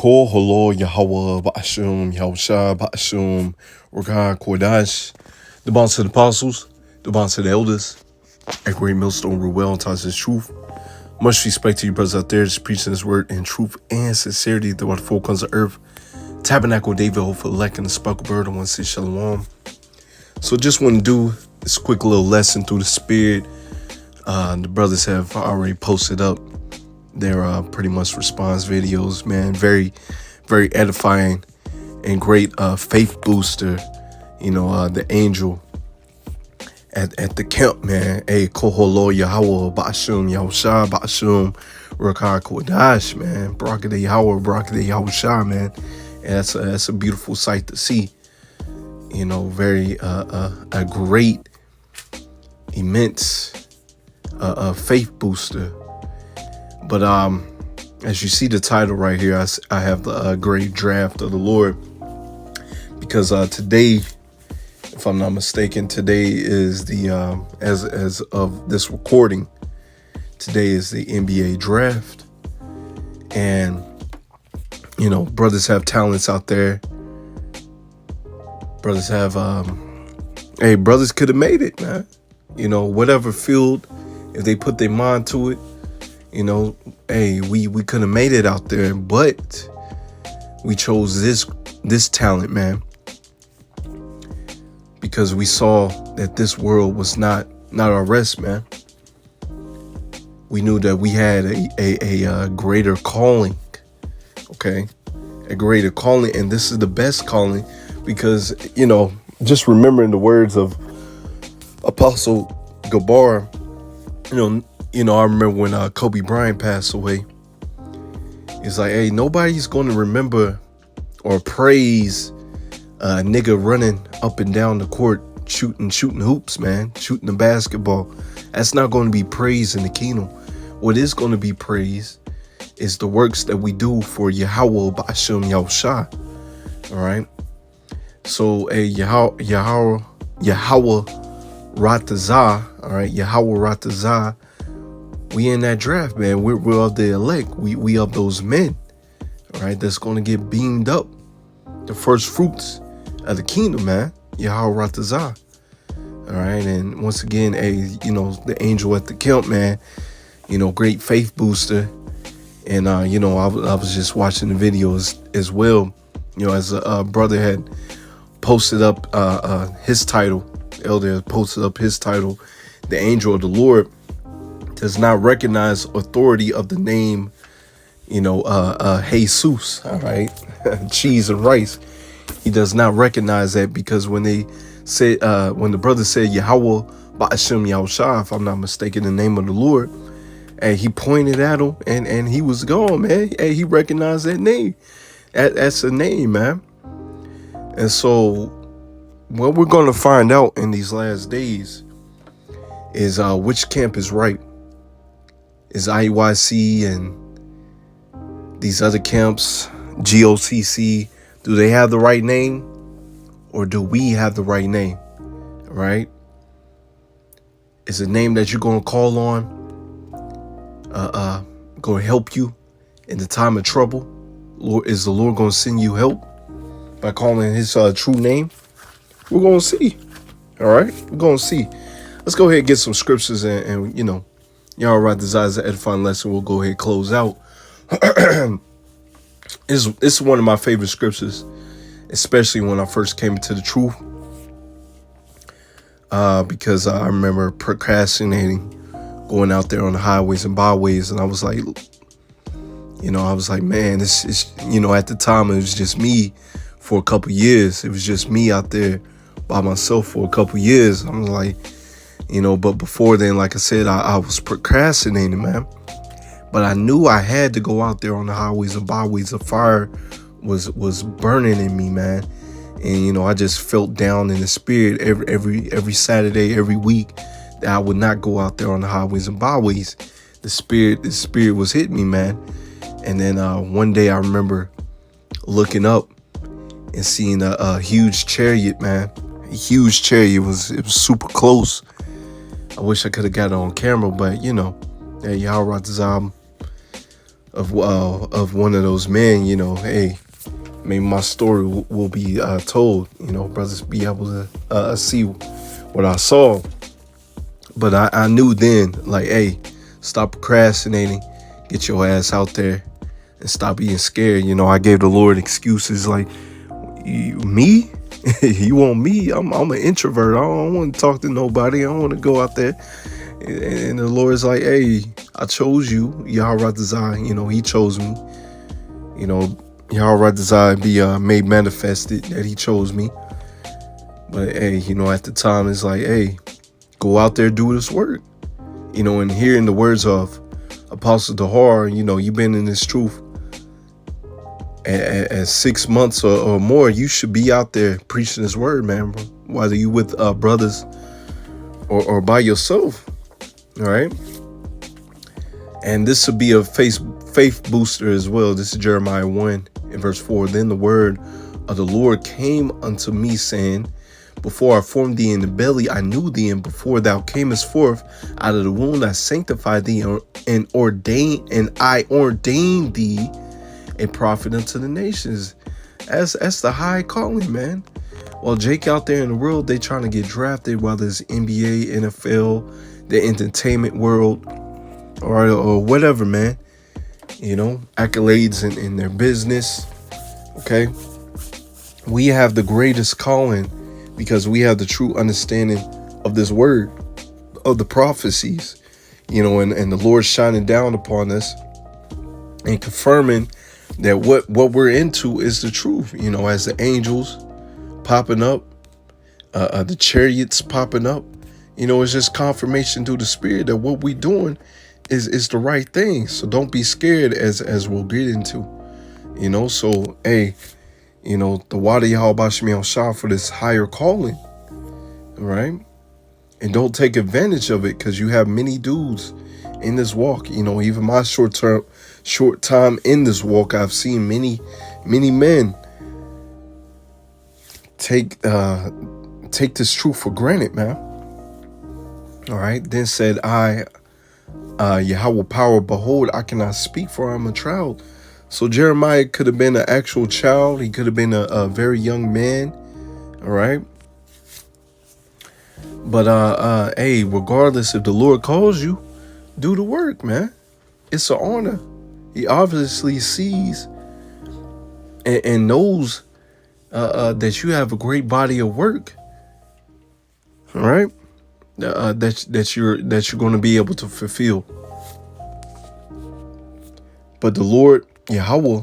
Ko Holo Yahweh Ba'ashum Yahusha Ba'ashum Rakah Kodash, the bonds to the apostles, the bonds to the elders, at Great Millstone Ruel tells his truth. Much respect to you brothers out there just preaching his word in truth and sincerity throughout the four corners of earth. Tabernacle David, hopefully electing the sparkle bird on one say shalom. So just want to do this quick little lesson through the spirit. The brothers have already posted up their pretty much response videos, man. Very, very edifying and great faith booster. The angel at the camp, man. Hey, Koholo Yahweh Ba'ashum Yahusha Ba'ashum Rakah Kodash, man. Barakah Yahweh, Barakah Yahusha, man. And that's a beautiful sight to see. Very a great, immense faith booster. But as you see the title right here, I have the great draft of the Lord, because today, if I'm not mistaken, today is the as of this recording, today is the NBA draft. And brothers have talents out there. Brothers have brothers could have made it, man. Whatever field, if they put their mind to it, we could have made it out there, but we chose this talent, man, because we saw that this world was not our rest, man. We knew that we had a greater calling, okay, a greater calling, and this is the best calling, because just remembering the words of Apostle Gabar, I remember when Kobe Bryant passed away. It's like, hey, nobody's going to remember or praise a nigga running up and down the court, shooting hoops, man, shooting the basketball. That's not going to be praised in the kingdom. What is going to be praised is the works that we do for Yahweh Ba'ashum Yahusha. All right. So, Yahweh Ratazah, all right, Yahweh Ratazah, we in that draft, man. We're of the elect. We of those men, all right, that's going to get beamed up, the first fruits of the kingdom, man. Yahweh Ratazah, all right. And once again, the angel at the camp, man, great faith booster. And I was just watching the videos as well, as a brother had posted up his title. Elder has posted up his title. The angel of the Lord does not recognize authority of the name, Jesus, all right, cheese and rice. He does not recognize that, because when they said, when the brother said Yahweh Ba'ashum Yahusha, if I'm not mistaken, the name of the Lord, and he pointed at him, and he was gone, man. Hey, he recognized that name. That's a name, man. And so what we're going to find out in these last days is which camp is right. Is IUIC and these other camps, GOCC, do they have the right name, or do we have the right name? Right? Is a name that you're going to call on going to help you in the time of trouble? Lord, is the Lord going to send you help by calling his true name? We're going to see. All right? We're going to see. Let's go ahead and get some scriptures, and y'all right, desires the edifying lesson. We'll go ahead and close out. It's one of my favorite scriptures, especially when I first came into the truth, because I remember procrastinating, going out there on the highways and byways, and I was like, man, this is, at the time it was just me for a couple years. It was just me out there by myself for a couple years. I was like, but before then, like I said, I was procrastinating, man. But I knew I had to go out there on the highways and byways. The fire was burning in me, man. And, I just felt down in the spirit every Saturday, every week, that I would not go out there on the highways and byways. The spirit was hitting me, man. And then one day I remember looking up and seeing a huge chariot, man. A huge chariot. It was super close. I wish I could have got it on camera, but hey, y'all right, of one of those men, hey, maybe my story will be told, brothers be able to see what I saw. But I knew then, like, hey, stop procrastinating, get your ass out there and stop being scared. I gave the Lord excuses like, me? You want me? I'm an introvert. I don't want to talk to nobody. I don't want to go out there. And the Lord's like, hey, I chose you. Yahweh Design, he chose me. Yahweh Design be made manifested that he chose me. But hey, at the time it's like, hey, go out there, do this work. And hearing the words of Apostle Dahar, you've been in this truth at 6 months or more, you should be out there preaching this word, man, whether you with brothers or by yourself. All right. And this would be a faith booster as well. This is Jeremiah 1 and verse 4. Then the word of the Lord came unto me, saying, before I formed thee in the belly, I knew thee, and before thou camest forth out of the womb, I sanctified thee and I ordained thee a prophet unto the nations. That's the high calling, man. While Jake out there in the world, they trying to get drafted, whether it's NBA, NFL, the entertainment world, or whatever, man. Accolades in their business. Okay. We have the greatest calling because we have the true understanding of this word, of the prophecies, and the Lord shining down upon us and confirming that what we're into is the truth, as the angels popping up, the chariots popping up, it's just confirmation through the Spirit that what we doing is the right thing. So don't be scared as we'll get into, so, hey, the water Yahweh Shemiel Shah for this higher calling, right? And don't take advantage of it because you have many dudes in this walk. Even my short time in this walk, I've seen many men take this truth for granted, man. All right. Then said I, Yahweh power, behold, I cannot speak, for I'm a child. So Jeremiah could have been an actual child. He could have been a very young man. All right. But hey, regardless if the Lord calls you, do the work, man. It's an honor. He obviously sees and knows that you have a great body of work. All right. That you're going to be able to fulfill. But the Lord Yahweh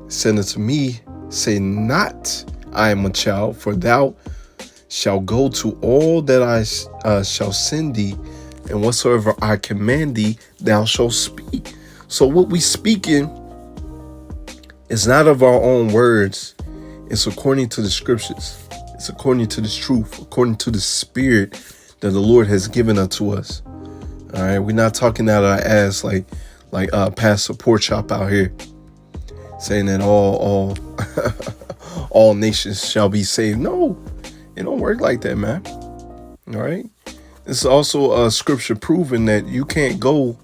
said unto me, say not, I am a child, for thou shalt go to all that I shall send thee, and whatsoever I command thee, thou shalt speak. So what we speaking is not of our own words. It's according to the scriptures. It's according to this truth, according to the Spirit that the Lord has given unto us. All right, we're not talking out our ass like Pastor Porkchop out here, saying that all all nations shall be saved. No, it don't work like that, man. All right. It's also scripture proving that you can't go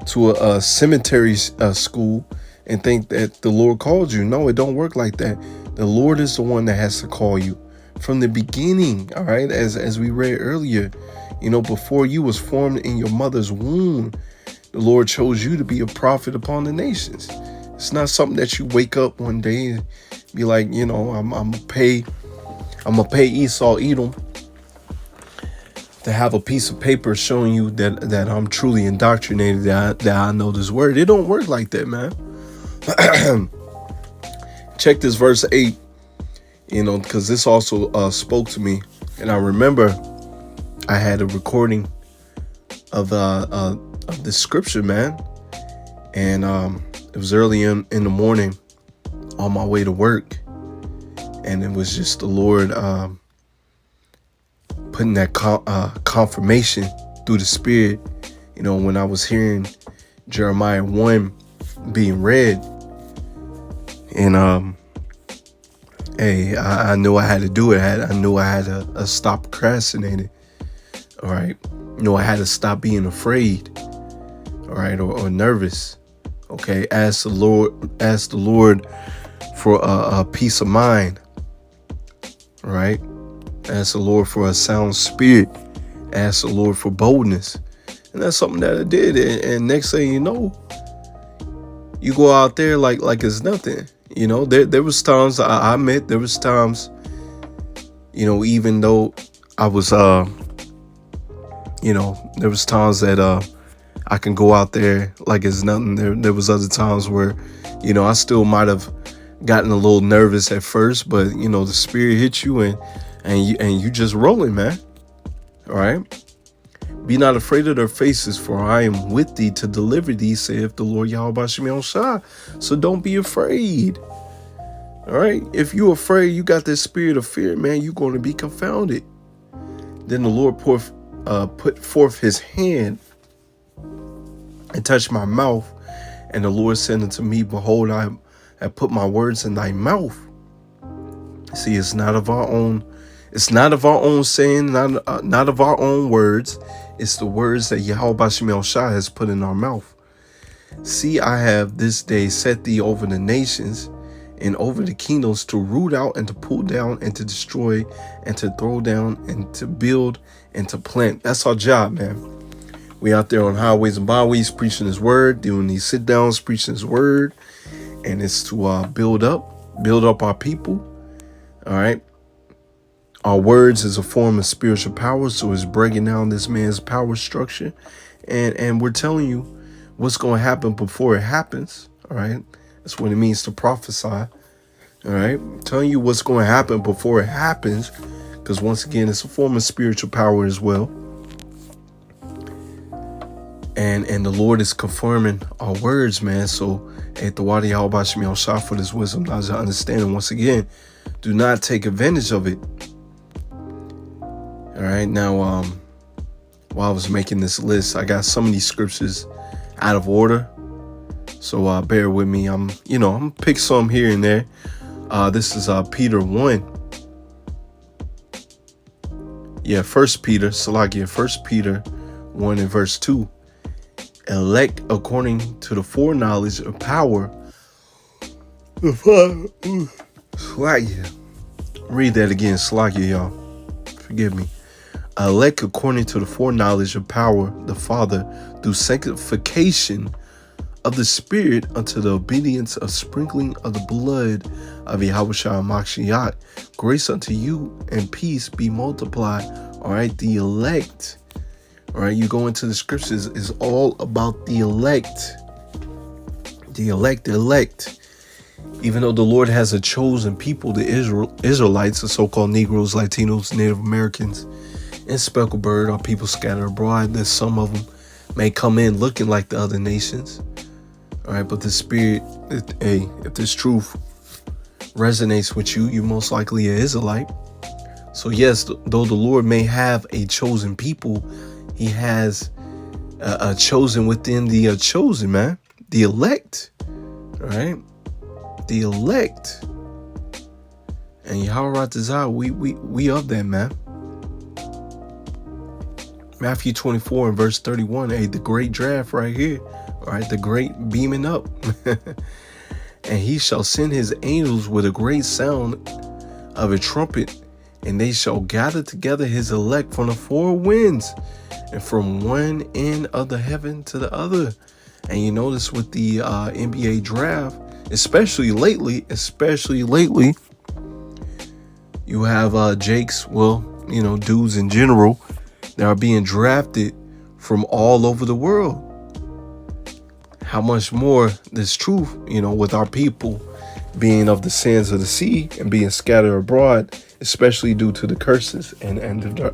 to a cemetery school and think that the Lord called you. No, it don't work like that. The Lord is the one that has to call you from the beginning. All right. As we read earlier, before you was formed in your mother's womb, the Lord chose you to be a prophet upon the nations. It's not something that you wake up one day and be like, I'm gonna pay Esau Edom to have a piece of paper showing you that I'm truly indoctrinated, that I know this word. It don't work like that, man. Check this verse 8, because this also spoke to me. And I remember I had a recording of the scripture, man. And it was early in the morning on my way to work. And it was just the Lord putting that confirmation through the Spirit, when I was hearing Jeremiah 1 being read. And hey, I knew I had to do it. I knew I had to stop procrastinating. All right. I had to stop being afraid. All right. Or nervous. Okay, ask the Lord for a peace of mind. All right, ask the Lord for a sound spirit. Ask the Lord for boldness, and that's something that I did. And next thing you know, you go out there like it's nothing. You know, there was times I admit there was times, you know, even though I was you know, there was times that I can go out there like it's nothing. There was other times where, you know, I still might have gotten a little nervous at first, but you know, the spirit hits you and you just rolling, man. All right. Be not afraid of their faces, for I am with thee to deliver thee, saith the Lord Yahweh Shemel Shah. So don't be afraid. All right. If you're afraid, you got this spirit of fear, man, you're going to be confounded. Then the Lord put forth his hand and touched my mouth. And the Lord said unto me, behold, I have put my words in thy mouth. See, it's not of our own saying, not of our own words. It's the words that Yahweh Shemel Shah has put in our mouth. See, I have this day set thee over the nations and over the kingdoms, to root out and to pull down and to destroy and to throw down and to build and to plant. That's our job, man. We out there on highways and byways preaching his word, doing these sit downs, preaching his word. And it's to build up our people. All right. Our words is a form of spiritual power, so it's breaking down this man's power structure, and we're telling you what's going to happen before it happens. All right, that's what it means to prophesy. All right, telling you what's going to happen before it happens, because once again, it's a form of spiritual power as well. And the Lord is confirming our words, man. So at the Wadi Yahweh Shemel Shah for this wisdom, knowledge, and understanding. Once again, do not take advantage of it. All right, now, while I was making this list, I got some of these scriptures out of order, so bear with me. I'm gonna pick some here and there. This is Peter 1. Yeah, First Peter 1 and verse 2. Elect according to the foreknowledge of power. Slakia. Read that again, Slakia, y'all. Forgive me. Elect according to the foreknowledge of power, the Father, through sanctification of the Spirit, unto the obedience of sprinkling of the blood of Yahushua Mashiach. Grace unto you and peace be multiplied. All right, the elect. All right, you go into the scriptures, is all about the elect. The elect. Even though the Lord has a chosen people, the Israelites, the so-called Negroes, Latinos, Native Americans, and speckled bird, our people scattered abroad, that some of them may come in looking like the other nations. All right, but the spirit, if this truth resonates with you, you're most likely an Israelite. So yes, though the Lord may have a chosen people, he has a chosen within the chosen, man. The elect. All right, the elect. And Yahweh Ratazah, we of that, man. Matthew 24 and verse 31. Hey, the great draft right here. All right, the great beaming up. And he shall send his angels with a great sound of a trumpet, and they shall gather together his elect from the four winds, and from one end of the heaven to the other. And you notice with the NBA draft, especially lately, you have Jakes, dudes in general, that are being drafted from all over the world. How much more this truth, with our people being of the sands of the sea and being scattered abroad, especially due to the curses and the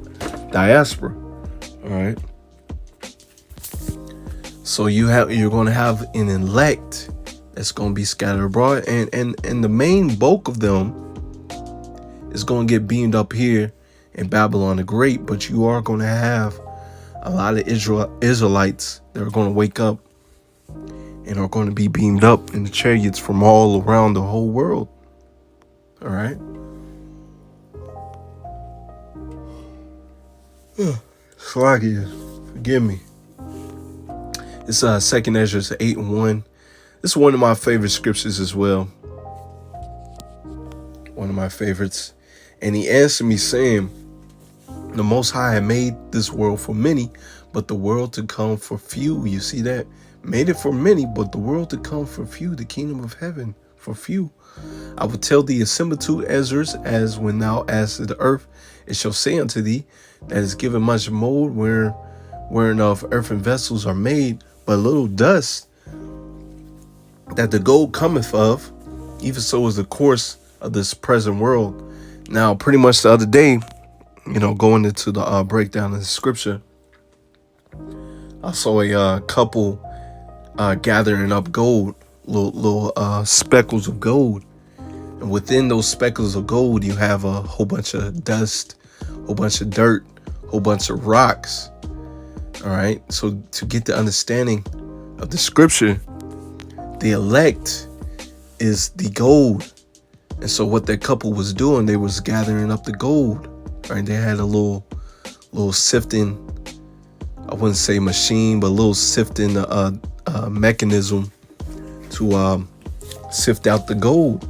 diaspora. All right. So you're going to have an elect that's going to be scattered abroad, and the main bulk of them is going to get beamed up here in Babylon the Great, but you are going to have a lot of Israelites that are going to wake up and are going to be beamed up in the chariots from all around the whole world. All right. Slakia, forgive me. It's 2nd Ezra 8 and 1. This is one of my favorite scriptures as well. One of my favorites. And he answered me saying, the Most High had made this world for many, but the world to come for few. You see that? Made it for many, but the world to come for few. The kingdom of heaven for few. I will tell thee a similitude, Ezra, as when thou askest the earth, it shall say unto thee, that is given much mold, wherein of earthen vessels are made, but little dust, that the gold cometh of, even so is the course of this present world. Now, pretty much the other day, going into the breakdown of the scripture, I saw a couple gathering up gold, little speckles of gold. And within those speckles of gold, you have a whole bunch of dust, whole bunch of dirt, whole bunch of rocks. All right. So to get the understanding of the scripture, the elect is the gold. And so what that couple was doing, they was gathering up the gold. Right. They had a little sifting, I wouldn't say machine, but a little sifting mechanism to sift out the gold.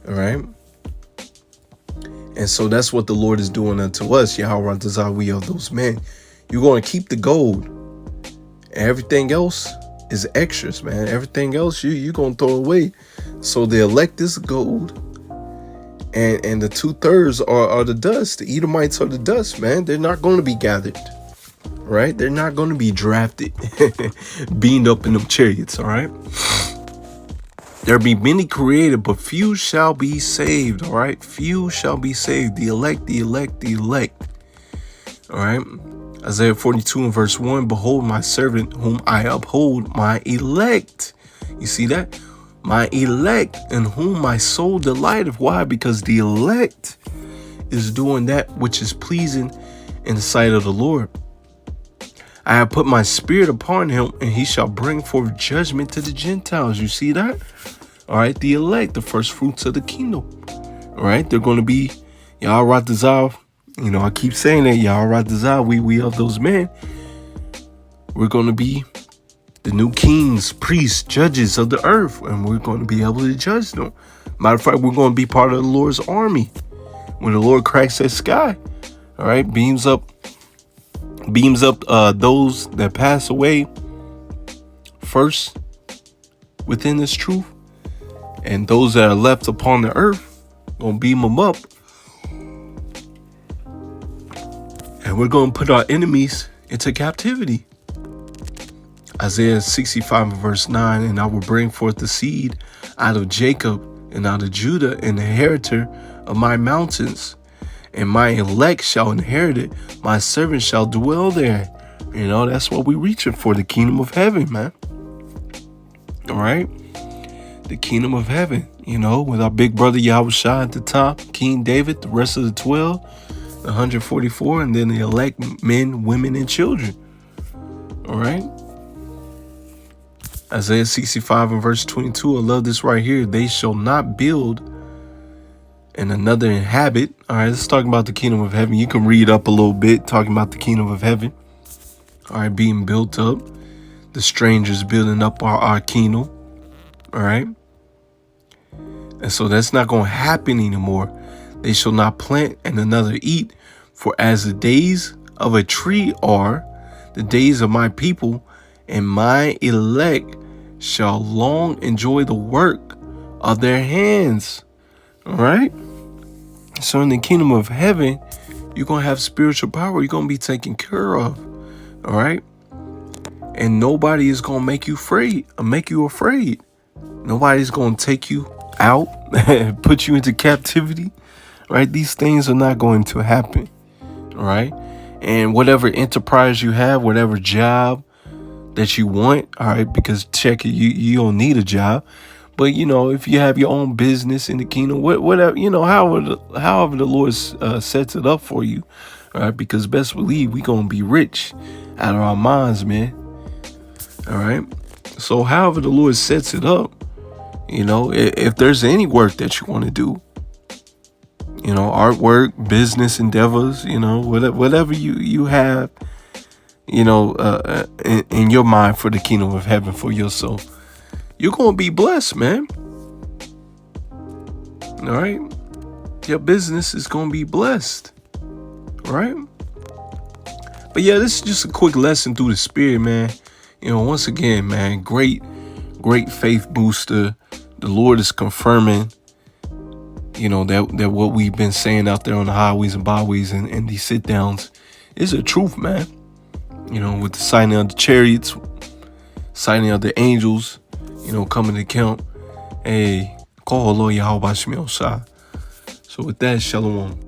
All right. And so that's what the Lord is doing unto us. Yahweh desire we of those men. You're going to keep the gold. Everything else is extras, man. Everything else you're going to throw away. So the elect is gold. And the 2/3 are the dust. The Edomites are the dust, man. They're not going to be gathered. Right? They're not going to be drafted, beamed up in them chariots. All right. There be many created, but few shall be saved. All right. Few shall be saved. The elect, the elect, the elect. All right. Isaiah 42 and verse 1. Behold, my servant whom I uphold, my elect. You see that? My elect, in whom my soul delighteth. Why? Because the elect is doing that which is pleasing in the sight of the Lord. I have put my spirit upon him, and he shall bring forth judgment to the Gentiles. You see that? All right. The elect, the first fruits of the kingdom. All right. They're going to be Yahweh Dazal. I keep saying that Yahweh Dazal, we of those men. We're going to be the new kings, priests, judges of the earth, and we're going to be able to judge them. Matter of fact, we're going to be part of the Lord's army when the Lord cracks that sky. All right. Beams up those that pass away first within this truth, and those that are left upon the earth, gonna beam them up, and we're gonna put our enemies into captivity. Isaiah 65 verse 9, and I will bring forth the seed out of Jacob and out of Judah, an inheritor of my mountains. And my elect shall inherit it. My servant shall dwell there. That's what we're reaching for, the kingdom of heaven, man. All right. The kingdom of heaven, with our big brother Yahushua at the top, King David, the rest of the 12, the 144, and then the elect men, women, and children. All right. Isaiah 65 and verse 22. I love this right here. They shall not build and another inhabit. All right, let's talk about the kingdom of heaven. You can read up a little bit talking about the kingdom of heaven. All right, being built up. The strangers building up our kingdom. All right. And so that's not going to happen anymore. They shall not plant and another eat. For as the days of a tree are, the days of my people, and my elect shall long enjoy the work of their hands. All right. So in the kingdom of heaven, you're going to have spiritual power. You're going to be taken care of. All right. And nobody is going to make you afraid. Nobody's going to take you out and put you into captivity. Right. These things are not going to happen. All right. And whatever enterprise you have, whatever job that you want. All right. Because check it, you don't need a job. But, if you have your own business in the kingdom, whatever, however the Lord sets it up for you. All right. Because best believe we're going to be rich out of our minds, man. All right. So however the Lord sets it up, if there's any work that you want to do, artwork, business endeavors, whatever you have, in your mind for the kingdom of heaven for yourself. you're going to be blessed, man. All right? Your business is going to be blessed. All right? But yeah, this is just a quick lesson through the spirit, man. Once again, man, great faith booster. The Lord is confirming, that what we've been saying out there on the highways and byways and these sit downs is the truth, man. With the signing of the chariots, signing of the angels, coming to count. Hey, call Lord Yahweh Shai. So with that, shalom.